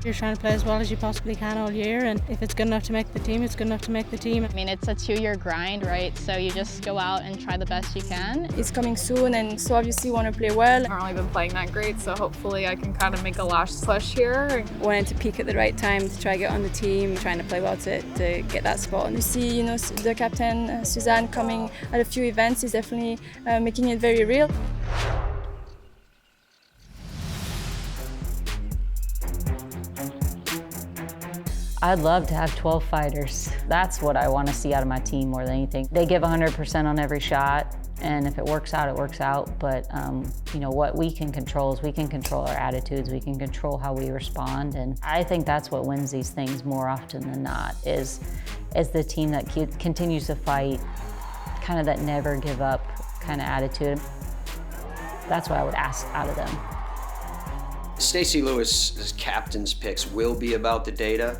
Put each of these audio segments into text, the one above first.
You're trying to play as well as you possibly can all year, and if it's good enough to make the team, it's good enough to make the team. I mean, it's a 2-year grind, right? So you just go out and try the best you can. It's coming soon, and so obviously want to play well. I've not really been playing that great, so hopefully I can kind of make a last push here. Wanting to peak at the right time to try to get on the team, trying to play well to get that spot. And you see, the captain, Suzanne, coming at a few events is definitely making it very real. I'd love to have 12 fighters. That's what I want to see out of my team more than anything. They give 100% on every shot, and if it works out, it works out. But what we can control is we can control our attitudes, we can control how we respond, and I think that's what wins these things more often than not, is the team that continues to fight, kind of that never give up kind of attitude. That's what I would ask out of them. Stacy Lewis's captain's picks will be about the data,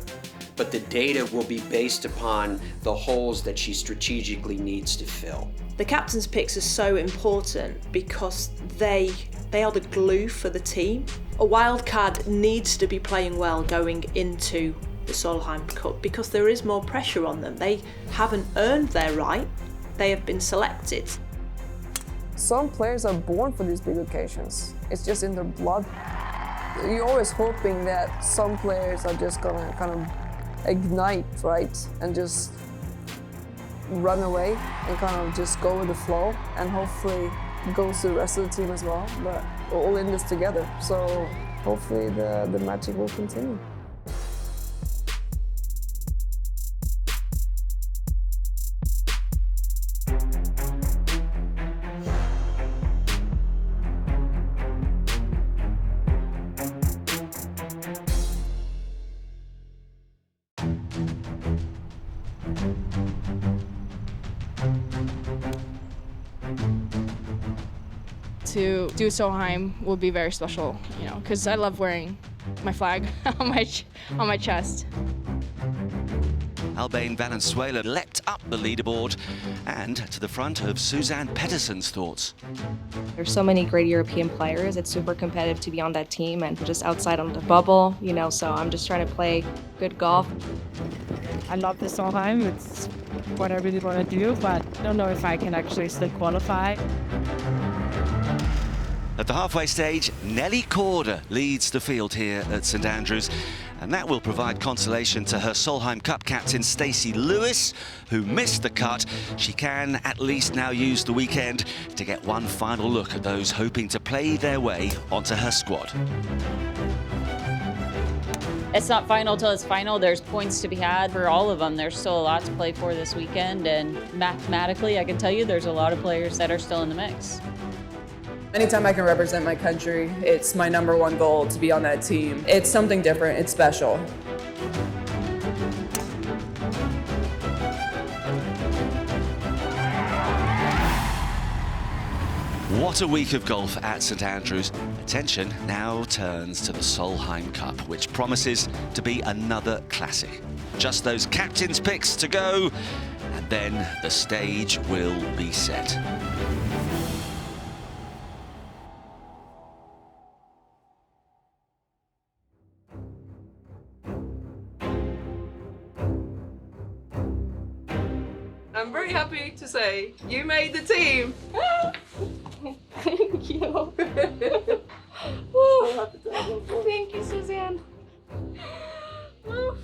but the data will be based upon the holes that she strategically needs to fill. The captain's picks are so important because they are the glue for the team. A wildcard needs to be playing well going into the Solheim Cup because there is more pressure on them. They haven't earned their right, they have been selected. Some players are born for these big occasions. It's just in their blood. You're always hoping that some players are just gonna kind of ignite, right, and just run away and kind of just go with the flow, and hopefully goes to the rest of the team as well. But we're all in this together, so hopefully the magic will continue. To do Solheim will be very special, because I love wearing my flag on my chest. Albane Valenzuela leapt up the leaderboard and to the front of Suzanne Pettersson's thoughts. There's so many great European players. It's super competitive to be on that team and just outside on the bubble, so I'm just trying to play good golf. I love the Solheim. It's what I really want to do, but I don't know if I can actually still qualify. At the halfway stage, Nelly Corder leads the field here at St Andrews, and that will provide consolation to her Solheim Cup captain Stacy Lewis, who missed the cut. She can at least now use the weekend to get one final look at those hoping to play their way onto her squad. It's not final till it's final. There's points to be had for all of them. There's still a lot to play for this weekend, and mathematically, I can tell you there's a lot of players that are still in the mix. Anytime I can represent my country, it's my #1 goal to be on that team. It's something different, it's special. What a week of golf at St Andrews. Attention now turns to the Solheim Cup, which promises to be another classic. Just those captain's picks to go, and then the stage will be set. I'm very happy to say you made the team. Thank you. Thank you, Suzanne. Were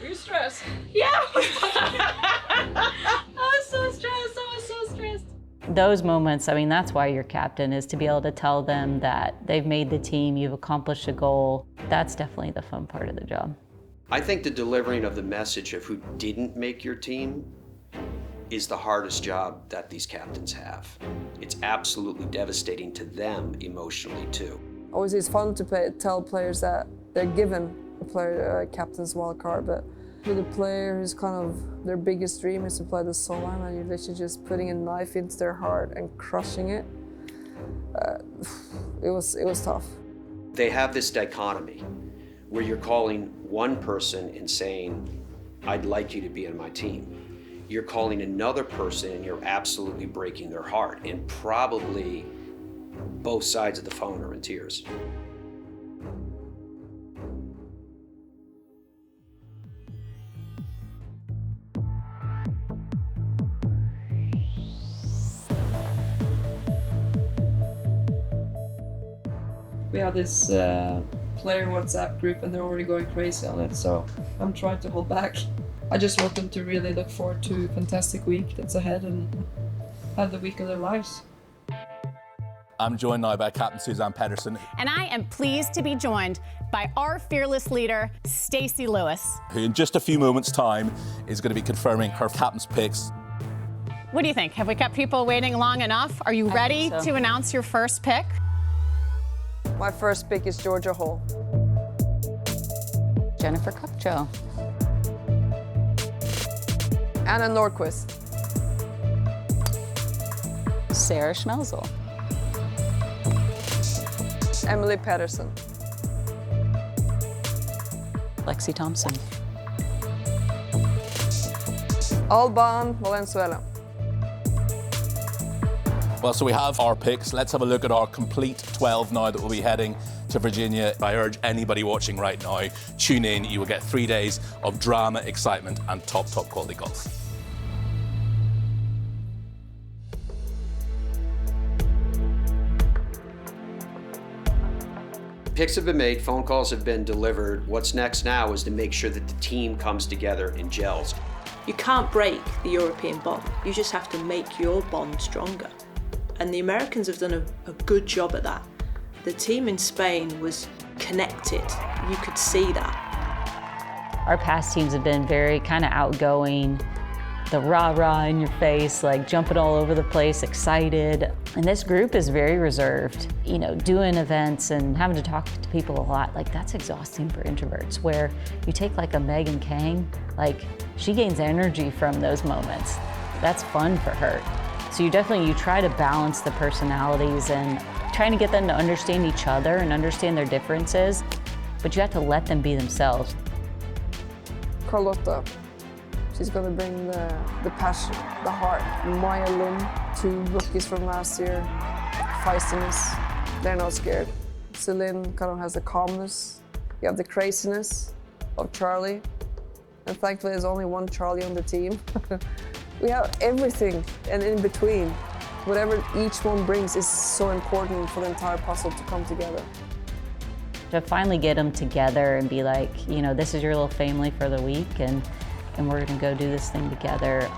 you stressed? Yeah. I was so stressed. Those moments, that's why you're captain, is to be able to tell them that they've made the team, you've accomplished a goal. That's definitely the fun part of the job. I think the delivering of the message of who didn't make your team is the hardest job that these captains have. It's absolutely devastating to them emotionally too. Always it's fun to tell players that they're given a captain's wildcard, but for the player who's kind of their biggest dream is to play the Solheim, and you're literally just putting a knife into their heart and crushing it. It was tough. They have this dichotomy where you're calling one person and saying, I'd like you to be on my team. You're calling another person and you're absolutely breaking their heart, and probably both sides of the phone are in tears. we have this player WhatsApp group and they're already going crazy on it, so I'm trying to hold back. I just want them to really look forward to a fantastic week that's ahead and have the week of their lives. I'm joined now by Captain Suzanne Pedersen. And I am pleased to be joined by our fearless leader, Stacey Lewis, who in just a few moments' time is going to be confirming her captain's picks. What do you think? Have we kept people waiting long enough? Are you ready to announce your first pick? My first pick is Georgia Hall. Jennifer Kupcho. Anna Nordquist. Sarah Schmelzel. Emily Pedersen. Lexi Thompson. Alban Valenzuela. Well, so we have our picks. Let's have a look at our complete 12 now that will be heading to Virginia. I urge anybody watching right now, tune in. You will get 3 days of drama, excitement, and top quality golf. Picks have been made, phone calls have been delivered. What's next now is to make sure that the team comes together and gels. You can't break the European bond. You just have to make your bond stronger. And the Americans have done a good job at that. The team in Spain was connected. You could see that. Our past teams have been very kind of outgoing, the rah-rah in your face, like jumping all over the place, excited. And this group is very reserved. You know, doing events and having to talk to people a lot, like that's exhausting for introverts, where you take like a Megan Kang, like she gains energy from those moments. That's fun for her. So you try to balance the personalities and trying to get them to understand each other and understand their differences, but you have to let them be themselves. Carlotta. She's going to bring the passion, the heart. Maya Lund, 2 rookies from last year. Feistiness, they're not scared. Celine kind of has the calmness. You have the craziness of Charlie. And thankfully there's only one Charlie on the team. We have everything and in between. Whatever each one brings is so important for the entire puzzle to come together. To finally get them together and be like, you know, this is your little family for the week and we're gonna go do this thing together.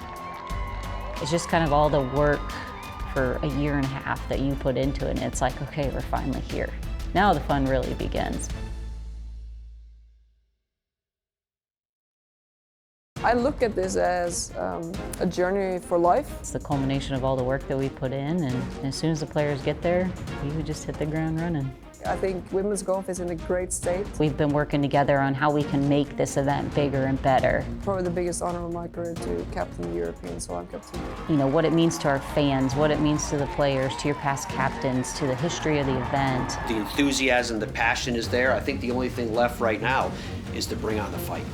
It's just kind of all the work for a year and a half that you put into it, and it's like, okay, we're finally here. Now the fun really begins. I look at this as a journey for life. It's the culmination of all the work that we put in, and as soon as the players get there, you just hit the ground running. I think women's golf is in a great state. We've been working together on how we can make this event bigger and better. Probably the biggest honor of my career to captain the European Solheim Cup team. You know, what it means to our fans, what it means to the players, to your past captains, to the history of the event. The enthusiasm, the passion is there. I think the only thing left right now is to bring on the fight.